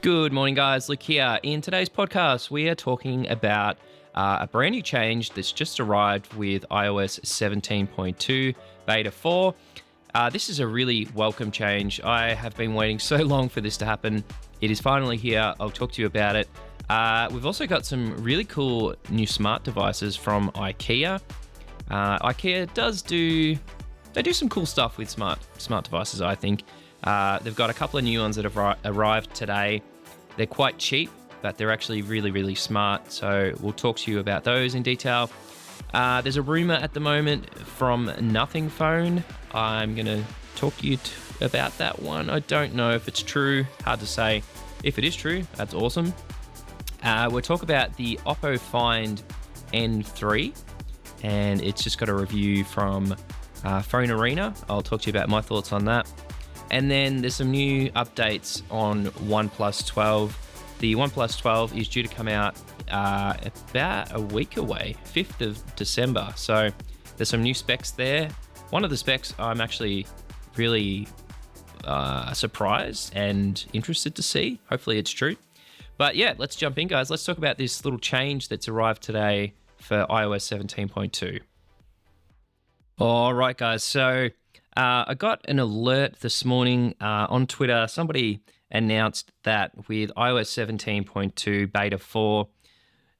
Good morning, guys. Luke here. In today's podcast, we are talking about a brand new change that's just arrived with iOS 17.2 Beta 4. This is a really welcome change. I have been waiting so long for this to happen. It is finally here. I'll talk to you about it. We've also got some really cool new smart devices from Ikea. Ikea they do some cool stuff with smart devices, I think. They've got a couple of new ones that have arrived today. They're quite cheap, but they're actually really, really smart. So we'll talk to you about those in detail. There's a rumor at the moment from Nothing Phone. I'm going to talk to you about that one. I don't know if it's true. Hard to say. If it is true, that's awesome. We'll talk about the Oppo Find N3, and it's just got a review from Phone Arena. I'll talk to you about my thoughts on that. And then there's some new updates on OnePlus 12. The OnePlus 12 is due to come out about a week away, 5th of December. So there's some new specs there. One of the specs I'm actually really surprised and interested to see. Hopefully it's true. But yeah, let's jump in, guys. Let's talk about this little change that's arrived today for iOS 17.2. All right, guys. So I got an alert this morning on Twitter. Somebody announced that with iOS 17.2 Beta 4,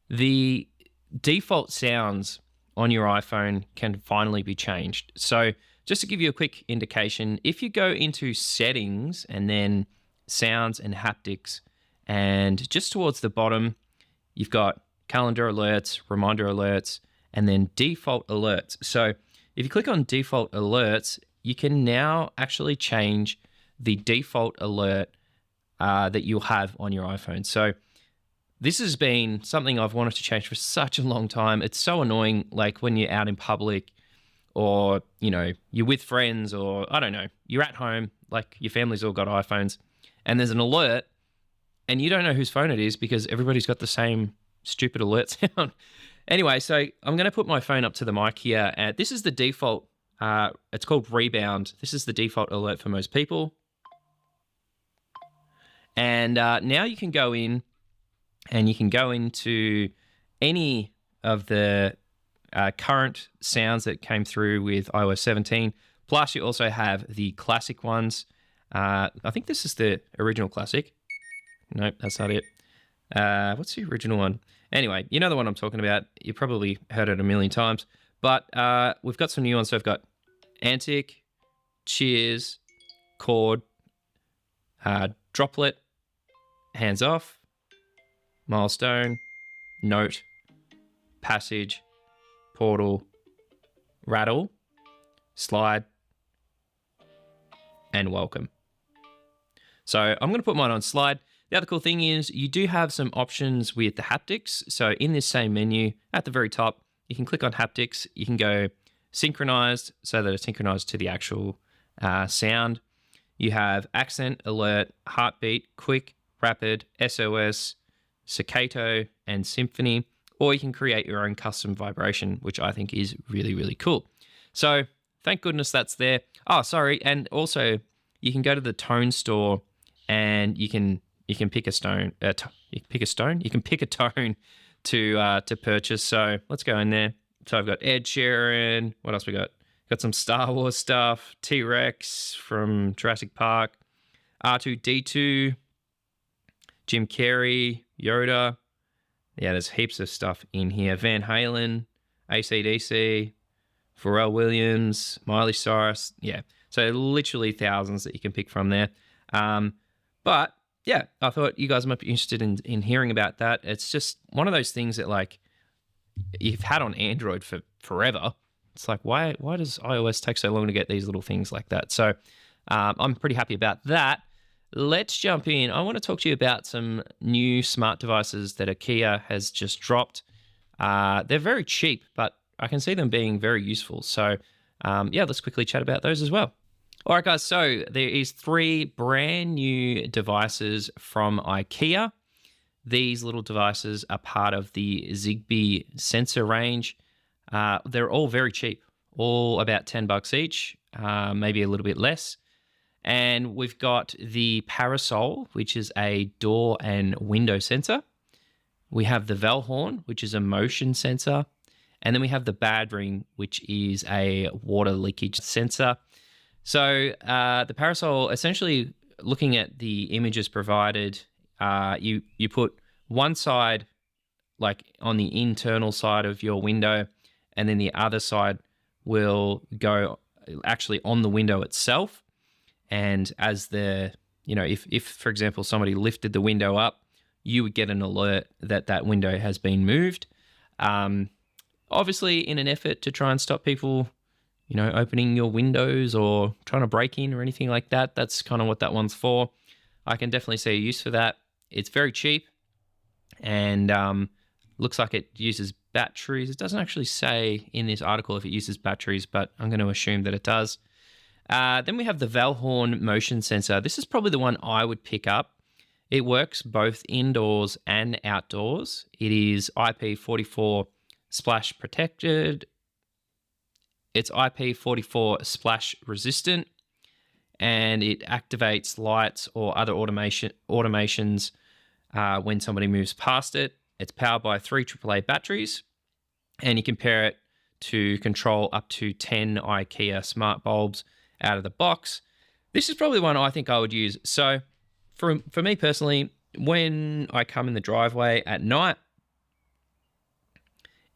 the default sounds on your iPhone can finally be changed. So just to give you a quick indication, if you go into settings and then sounds and haptics, and just towards the bottom, you've got calendar alerts, reminder alerts, and then default alerts. So if you click on default alerts, you can now actually change the default alert that you'll have on your iPhone. So this has been something I've wanted to change for such a long time. It's so annoying, like when you're out in public or, you're with friends or, I don't know, you're at home, like your family's all got iPhones, and there's an alert and you don't know whose phone it is because everybody's got the same stupid alert sound. Anyway, so I'm going to put my phone up to the mic here. And this is the default. It's called Rebound. This is the default alert for most people. And now you can go in and you can go into any of the current sounds that came through with iOS 17. Plus, you also have the classic ones. I think this is the original classic. Nope, that's not it. What's the original one? Anyway, you know the one I'm talking about. You probably heard it a million times. But we've got some new ones. So I've got Antic, Cheers, Chord, Droplet, Hands Off, Milestone, Note, Passage, Portal, Rattle, Slide, and Welcome. So I'm going to put mine on Slide. The other cool thing is you do have some options with the haptics. So in this same menu at the very top, you can click on haptics. You can go synchronized so that it's synchronized to the actual sound. You have accent, alert, heartbeat, quick, rapid, SOS, staccato, and symphony. Or you can create your own custom vibration, which I think is really, really cool. So thank goodness that's there. Oh, sorry. And also you can go to the tone store and you can pick a stone. You can pick a tone to purchase. So let's go in there. So I've got Ed Sheeran. What else we got? Got some Star Wars stuff. T-Rex from Jurassic Park. R2-D2. Jim Carrey. Yoda. Yeah, there's heaps of stuff in here. Van Halen. AC/DC. Pharrell Williams. Miley Cyrus. Yeah, so literally thousands that you can pick from there. But yeah, I thought you guys might be interested in hearing about that. It's just one of those things that like you've had on Android for forever. It's like, why does iOS take so long to get these little things like that? So I'm pretty happy about that. Let's jump in. I want to talk to you about some new smart devices that Ikea has just dropped. They're very cheap, but I can see them being very useful. So yeah, let's quickly chat about those as well. All right, guys, so there is 3 brand new devices from Ikea. These little devices are part of the Zigbee sensor range. They're all very cheap, all about $10 each, maybe a little bit less. And we've got the parasol, which is a door and window sensor. We have the Velhorn, which is a motion sensor. And then we have the bad ring, which is a water leakage sensor. So the parasol, essentially looking at the images provided, you put one side like on the internal side of your window, and then the other side will go actually on the window itself. And as if for example, somebody lifted the window up, you would get an alert that that window has been moved. Obviously in an effort to try and stop people, opening your windows or trying to break in or anything like that. That's kind of what that one's for. I can definitely see a use for that. It's very cheap and looks like it uses batteries. It doesn't actually say in this article if it uses batteries, but I'm going to assume that it does. Then we have the Velhorn motion sensor. This is probably the one I would pick up. It works both indoors and outdoors. It is IP44 splash protected. It's IP44 splash resistant, and it activates lights or other automations when somebody moves past it. It's powered by 3 AAA batteries, and you can pair it to control up to 10 Ikea smart bulbs out of the box. This is probably the one I think I would use. So for me personally, when I come in the driveway at night,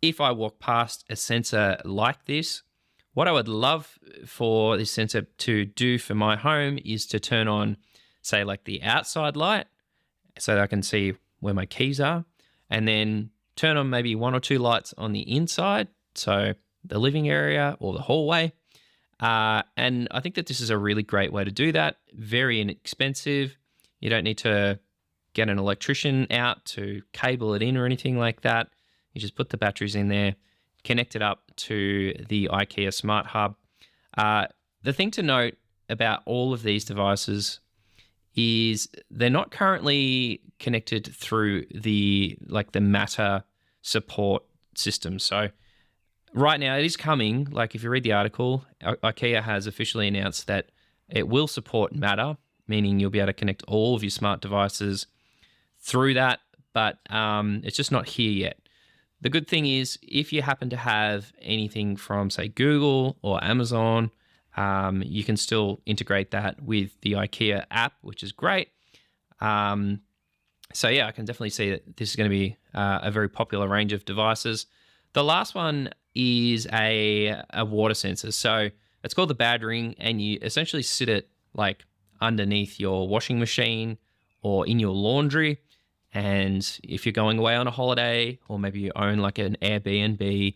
if I walk past a sensor like this, what I would love for this sensor to do for my home is to turn on, say, like the outside light so that I can see where my keys are, and then turn on maybe 1 or 2 lights on the inside, so the living area or the hallway. And I think that this is a really great way to do that. Very inexpensive. You don't need to get an electrician out to cable it in or anything like that. You just put the batteries in there, connect it up to the Ikea Smart Hub. The thing to note about all of these devices is they're not currently connected through the Matter support system. So right now it is coming. Like if you read the article, Ikea has officially announced that it will support Matter, meaning you'll be able to connect all of your smart devices through that, but it's just not here yet. The good thing is if you happen to have anything from, say, Google or Amazon, you can still integrate that with the Ikea app, which is great. So yeah, I can definitely see that this is going to be a very popular range of devices. The last one is a water sensor. So it's called the Bad Ring, and you essentially sit it like underneath your washing machine or in your laundry. And if you're going away on a holiday, or maybe you own like an Airbnb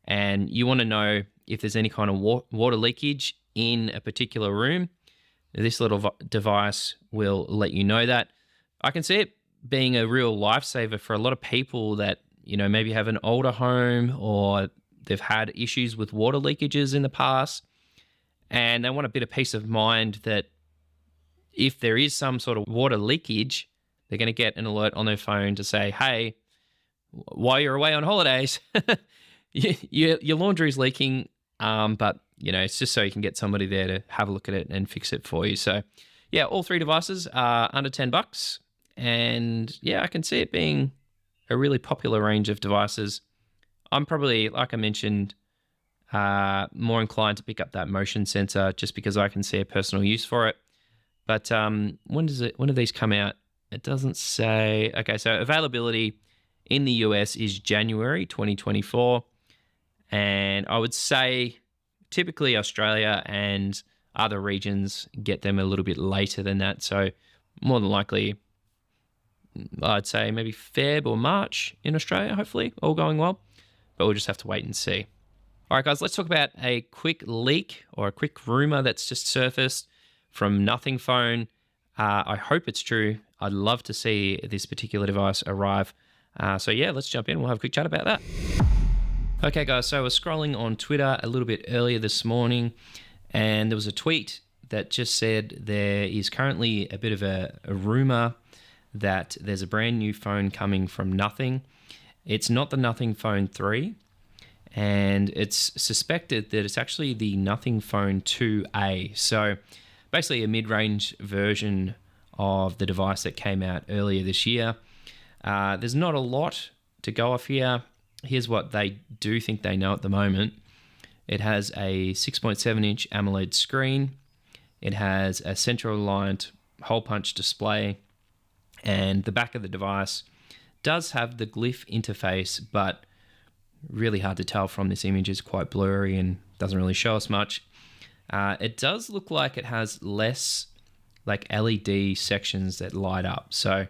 and you want to know if there's any kind of water leakage in a particular room, this little device will let you know that. I can see it being a real lifesaver for a lot of people that, maybe have an older home or they've had issues with water leakages in the past, and they want a bit of peace of mind that if there is some sort of water leakage, they're going to get an alert on their phone to say, hey, while you're away on holidays, your laundry's leaking, but, it's just so you can get somebody there to have a look at it and fix it for you. So, yeah, all 3 devices are under $10. And, yeah, I can see it being a really popular range of devices. I'm probably, like I mentioned, more inclined to pick up that motion sensor just because I can see a personal use for it. But when do these come out? It doesn't say. Okay, so availability in the US is January 2024. And I would say typically Australia and other regions get them a little bit later than that. So more than likely, I'd say maybe Feb or March in Australia, hopefully, all going well. But we'll just have to wait and see. All right, guys, let's talk about a quick leak or a quick rumor that's just surfaced from Nothing Phone. I hope it's true. I'd love to see this particular device arrive. So yeah, let's jump in. We'll have a quick chat about that. Okay, guys, so I was scrolling on Twitter a little bit earlier this morning, and there was a tweet that just said there is currently a bit of a rumor that there's a brand new phone coming from Nothing. It's not the Nothing Phone 3, and it's suspected that it's actually the Nothing Phone 2A. So basically a mid-range version of the device that came out earlier this year. There's not a lot to go off here. Here's what they do think they know at the moment. It has a 6.7-inch AMOLED screen. It has a central-aligned hole-punch display, and the back of the device does have the glyph interface, but really hard to tell from this image. It's quite blurry and doesn't really show us much. It does look like it has less like LED sections that light up. So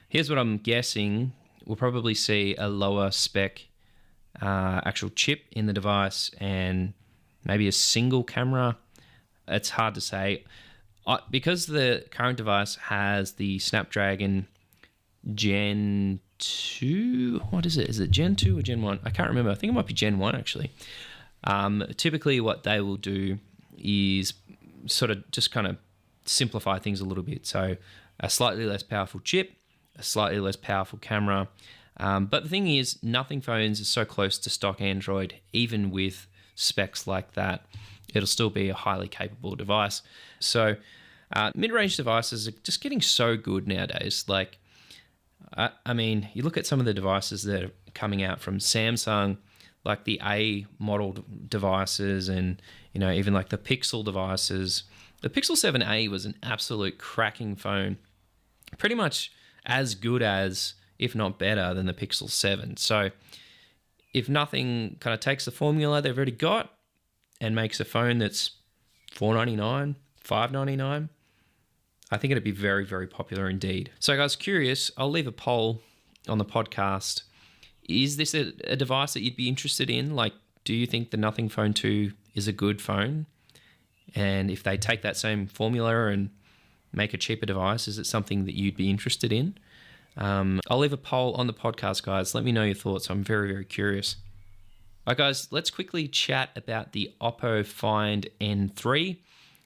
here's what I'm guessing. We'll probably see a lower spec actual chip in the device and maybe a single camera. It's hard to say. Because the current device has the Snapdragon Gen 2, what is it? Is it Gen 2 or Gen 1? I can't remember. I think it might be Gen 1 actually. Typically what they will do is sort of just kind of simplify things a little bit. So a slightly less powerful chip, a slightly less powerful camera. But the thing is, nothing phones are so close to stock Android, even with specs like that. It'll still be a highly capable device. So mid-range devices are just getting so good nowadays. Like, I mean, you look at some of the devices that are coming out from Samsung, like the A model devices, and even like the Pixel devices. The Pixel 7a was an absolute cracking phone, pretty much as good as, if not better than, the Pixel 7. So if nothing kind of takes the formula they've already got and makes a phone that's $499, $599, I think it'd be very, very popular indeed. So guys, curious, I'll leave a poll on the podcast. Is this a device that you'd be interested in? Like, do you think the Nothing Phone 2 is a good phone? And if they take that same formula and make a cheaper device, is it something that you'd be interested in? I'll leave a poll on the podcast, guys. Let me know your thoughts. I'm very, very curious. All right, guys, let's quickly chat about the Oppo Find N3.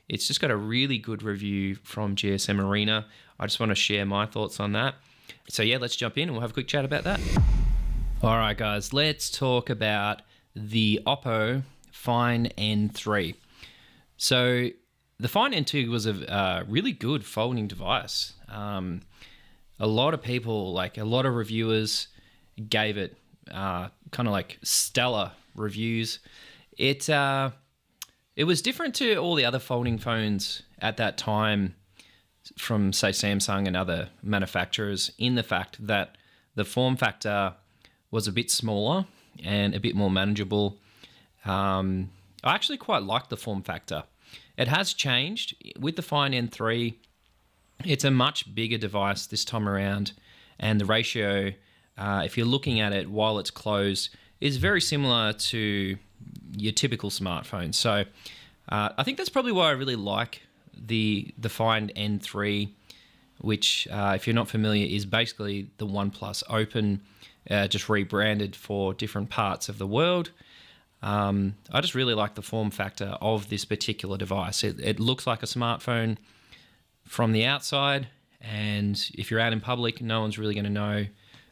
It's just got a really good review from GSM Arena. I just want to share my thoughts on that. So yeah, let's jump in and we'll have a quick chat about that. All right, guys, let's talk about the Oppo Find N3. So the Find N2 was a really good folding device. A lot of people, like a lot of reviewers, gave it kind of like stellar reviews. It was different to all the other folding phones at that time from, say, Samsung and other manufacturers, in the fact that the form factor was a bit smaller and a bit more manageable. I actually quite like the form factor. It has changed. With the Find N3, it's a much bigger device this time around, and the ratio, if you're looking at it while it's closed, is very similar to your typical smartphone. So I think that's probably why I really like the Find N3, which, if you're not familiar, is basically the OnePlus Open, just rebranded for different parts of the world. I just really like the form factor of this particular device. It looks like a smartphone from the outside, and if you're out in public, no one's really going to know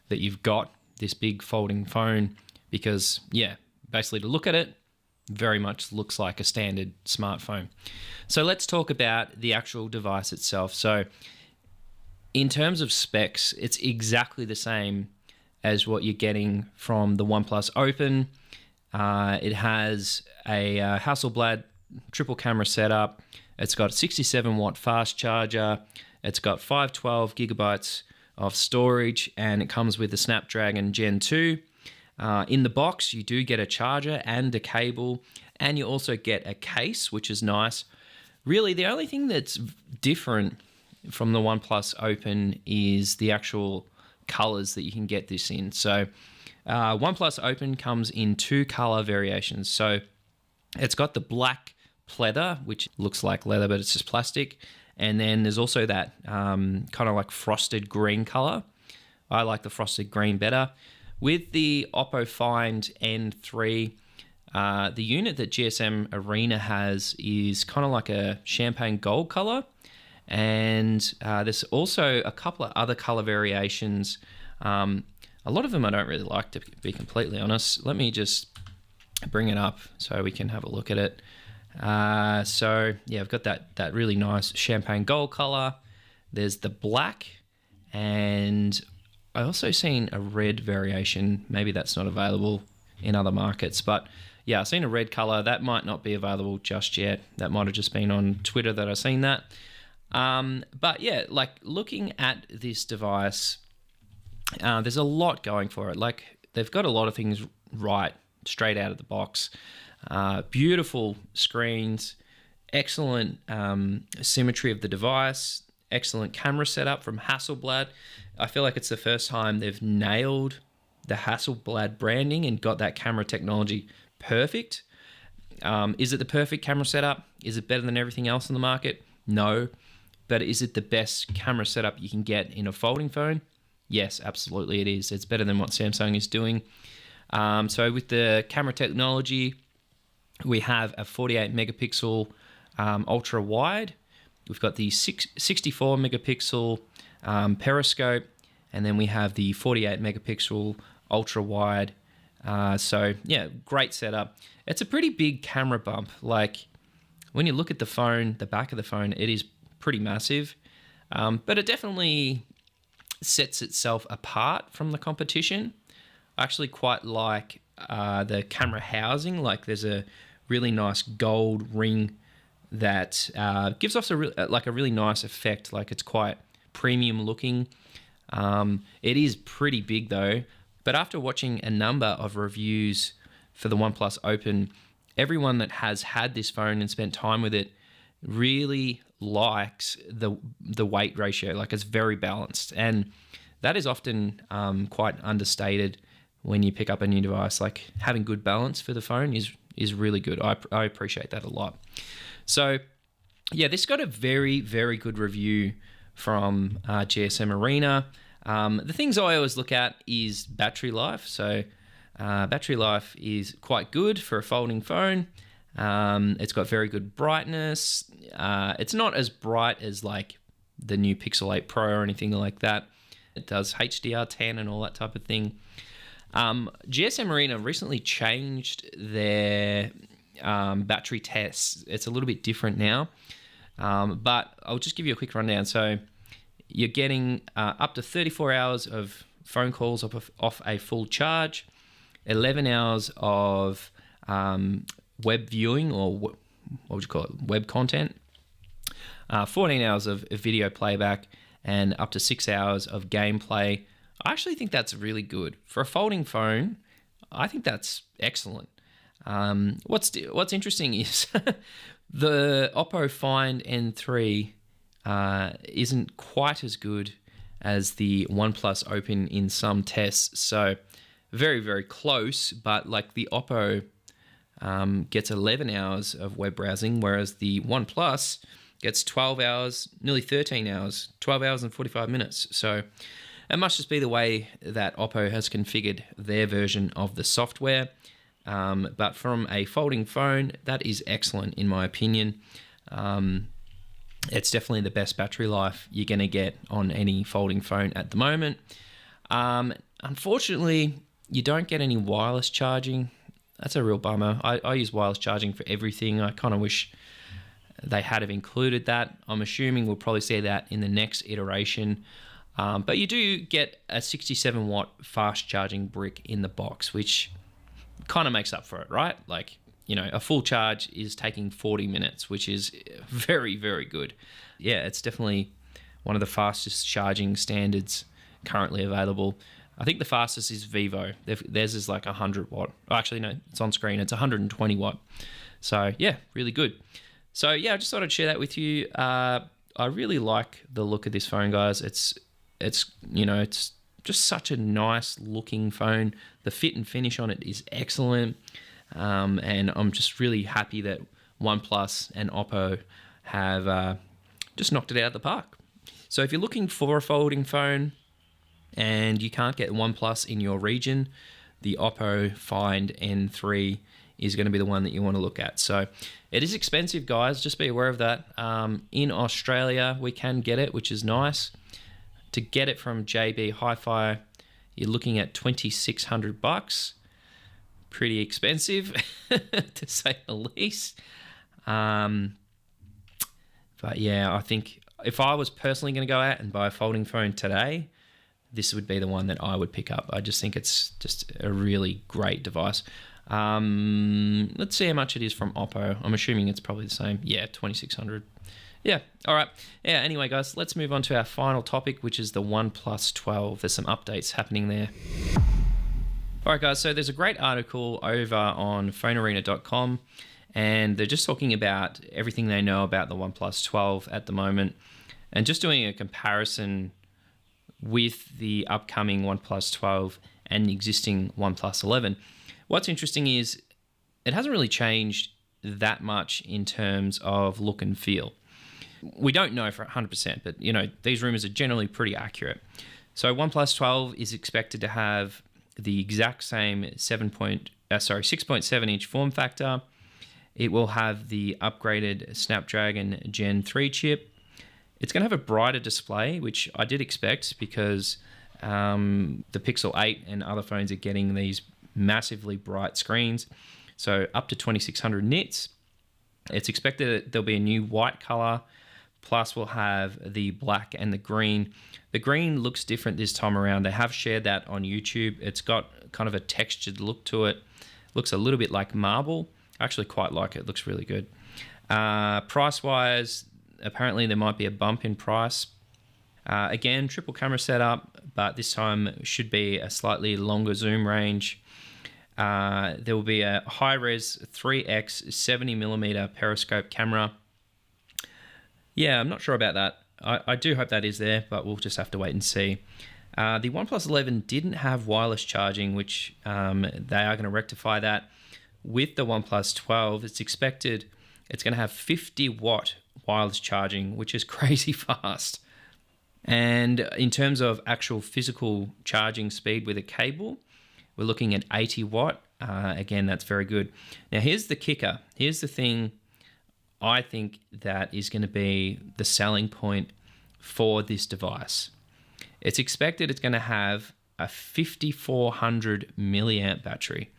that you've got this big folding phone, because, yeah, basically to look at it, very much looks like a standard smartphone. So let's talk about the actual device itself. So in terms of specs, it's exactly the same as what you're getting from the OnePlus Open. It has a Hasselblad triple camera setup. It's got a 67 watt fast charger. It's got 512 gigabytes of storage, and it comes with the Snapdragon Gen 2. In the box, you do get a charger and a cable, and you also get a case, which is nice. Really, the only thing that's different from the OnePlus Open is the actual colors that you can get this in. So OnePlus Open comes in 2 color variations. So it's got the black pleather, which looks like leather, but it's just plastic. And then there's also that kind of like frosted green color. I like the frosted green better. With the Oppo Find N3, the unit that GSM Arena has is kind of like a champagne gold color. And there's also a couple of other color variations. A lot of them I don't really like, to be completely honest. Let me just bring it up so we can have a look at it. So yeah, I've got that really nice champagne gold color. There's the black, and I also seen a red variation. Maybe that's not available in other markets, but yeah, I've seen a red color. That might not be available just yet. That might have just been on Twitter that I've seen that. But yeah, like looking at this device, there's a lot going for it. Like they've got a lot of things right straight out of the box. Beautiful screens, excellent symmetry of the device, excellent camera setup from Hasselblad. I feel like it's the first time they've nailed the Hasselblad branding and got that camera technology perfect. Is it the perfect camera setup? Is it better than everything else on the market? No. But is it the best camera setup you can get in a folding phone? Yes, absolutely it is. It's better than what Samsung is doing. So with the camera technology, we have a 48 megapixel ultra wide. We've got the 64 megapixel periscope, and then we have the 48 megapixel ultra wide. So yeah, great setup. It's a pretty big camera bump. Like when you look at the phone, the back of the phone, it is pretty massive, but it definitely sets itself apart from the competition. I actually quite like the camera housing. Like there's a really nice gold ring that gives off a really nice effect. Like it's quite premium looking. It is pretty big though, but after watching a number of reviews for the OnePlus Open, everyone that has had this phone and spent time with it really likes the weight ratio. Like it's very balanced, and that is often quite understated when you pick up a new device. Like having good balance for the phone is really good. I appreciate that a lot. So yeah, this got a very, very good review from GSM Arena. The things I always look at is battery life. So battery life is quite good for a folding phone. It's got very good brightness. It's not as bright as like the new Pixel 8 Pro or anything like that. It does HDR10 and all that type of thing. GSM Arena recently changed their battery tests. It's a little bit different now, but I'll just give you a quick rundown. So you're getting up to 34 hours of phone calls off a full charge, 11 hours of web viewing, or what would you call it, web content, 14 hours of video playback, and up to 6 hours of gameplay. I actually think that's really good. For a folding phone, I think that's excellent. What's interesting is the Oppo Find N3 isn't quite as good as the OnePlus Open in some tests. So very, very close, but like the Oppo gets 11 hours of web browsing, whereas the OnePlus gets 12 hours, nearly 13 hours, 12 hours and 45 minutes. So it must just be the way that Oppo has configured their version of the software. But from a folding phone, that is excellent in my opinion. It's definitely the best battery life you're going to get on any folding phone at the moment. Unfortunately, you don't get any wireless charging. That's a real bummer. I use wireless charging for everything. I kind of wish they had have included that. I'm assuming we'll probably see that in the next iteration. But you do get a 67 watt fast charging brick in the box, which kind of makes up for it, right? Like, you know, a full charge is taking 40 minutes, which is very, very good. Yeah, it's definitely one of the fastest charging standards currently available. I think the fastest is Vivo. Theirs is like 100 watt. Oh, actually, no, it's on screen. It's 120 watt. So yeah, really good. So yeah, I just thought I'd share that with you. I really like the look of this phone, guys. It's you know, it's just such a nice looking phone. The fit and finish on it is excellent. And I'm just really happy that OnePlus and Oppo have just knocked it out of the park. So if you're looking for a folding phone and you can't get OnePlus in your region, the Oppo Find N3 is going to be the one that you want to look at. So it is expensive, guys. Just be aware of that. In Australia, we can get it, which is nice. To get it from JB Hi-Fi, you're looking at $2,600. Pretty expensive, to say the least. But yeah, I think if I was personally going to go out and buy a folding phone today, this would be the one that I would pick up. I just think it's just a really great device. Let's see how much it is from Oppo. I'm assuming it's probably the same. Yeah, 2600. Yeah, all right. Yeah, anyway, guys, let's move on to our final topic, which is the OnePlus 12. There's some updates happening there. All right, guys, so there's a great article over on phonearena.com, and they're just talking about everything they know about the OnePlus 12 at the moment, and just doing a comparison with the upcoming OnePlus 12 and the existing OnePlus 11. What's interesting is it hasn't really changed that much in terms of look and feel. We don't know for 100%, but these rumors are generally pretty accurate. So OnePlus 12 is expected to have the exact same 6.7-inch form factor. It will have the upgraded Snapdragon Gen 3 chip. It's going to have a brighter display, which I did expect because the Pixel 8 and other phones are getting these massively bright screens. So up to 2600 nits. It's expected that there'll be a new white color, plus we'll have the black and the green. The green looks different this time around. They have shared that on YouTube. It's got kind of a textured look to it. Looks a little bit like marble. I actually quite like it. It looks really good. Price-wise, apparently there might be a bump in price. Again, triple camera setup, but this time should be a slightly longer zoom range. There will be a high-res 3x 70mm periscope camera. Yeah, I'm not sure about that. I do hope that is there, but we'll just have to wait and see. The OnePlus 11 didn't have wireless charging, which they are going to rectify that. With the OnePlus 12, it's expected it's going to have 50-watt wireless charging, which is crazy fast. And in terms of actual physical charging speed with a cable, we're looking at 80 watt. Again, that's very good. Now, here's the kicker. Here's the thing I think that is going to be the selling point for this device. It's expected it's going to have a 5400 milliamp battery.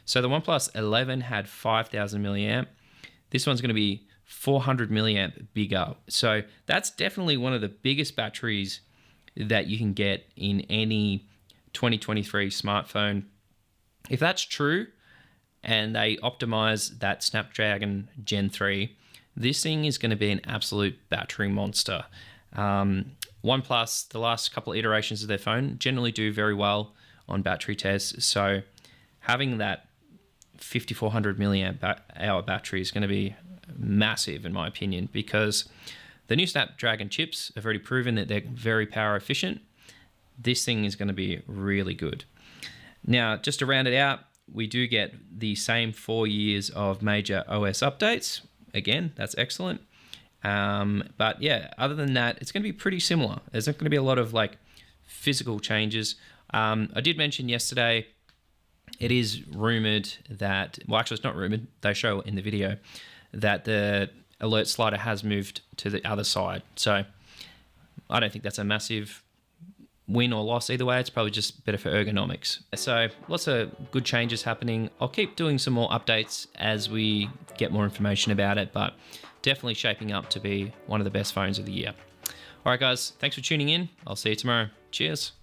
So the OnePlus 11 had 5000 milliamp. This one's going to be 400 milliamp bigger. So that's definitely one of the biggest batteries that you can get in any 2023 smartphone. If that's true and they optimize that Snapdragon Gen 3, this thing is going to be an absolute battery monster. OnePlus, the last couple of iterations of their phone, generally do very well on battery tests. So having that 5400 milliamp hour battery is going to be massive in my opinion, because the new Snapdragon chips have already proven that they're very power efficient. This thing is going to be really good. Now, just to round it out, we do get the same 4 years of major OS updates. Again, that's excellent. But yeah, other than that, it's going to be pretty similar. There's not going to be a lot of physical changes. I did mention yesterday, it is rumored that, well, actually it's not rumored, they show in the video that the alert slider has moved to the other side. So I don't think that's a massive win or loss either way. It's probably just better for ergonomics. So lots of good changes happening. I'll keep doing some more updates as we get more information about it, but definitely shaping up to be one of the best phones of the year. All right, guys, thanks for tuning in. I'll see you tomorrow. Cheers.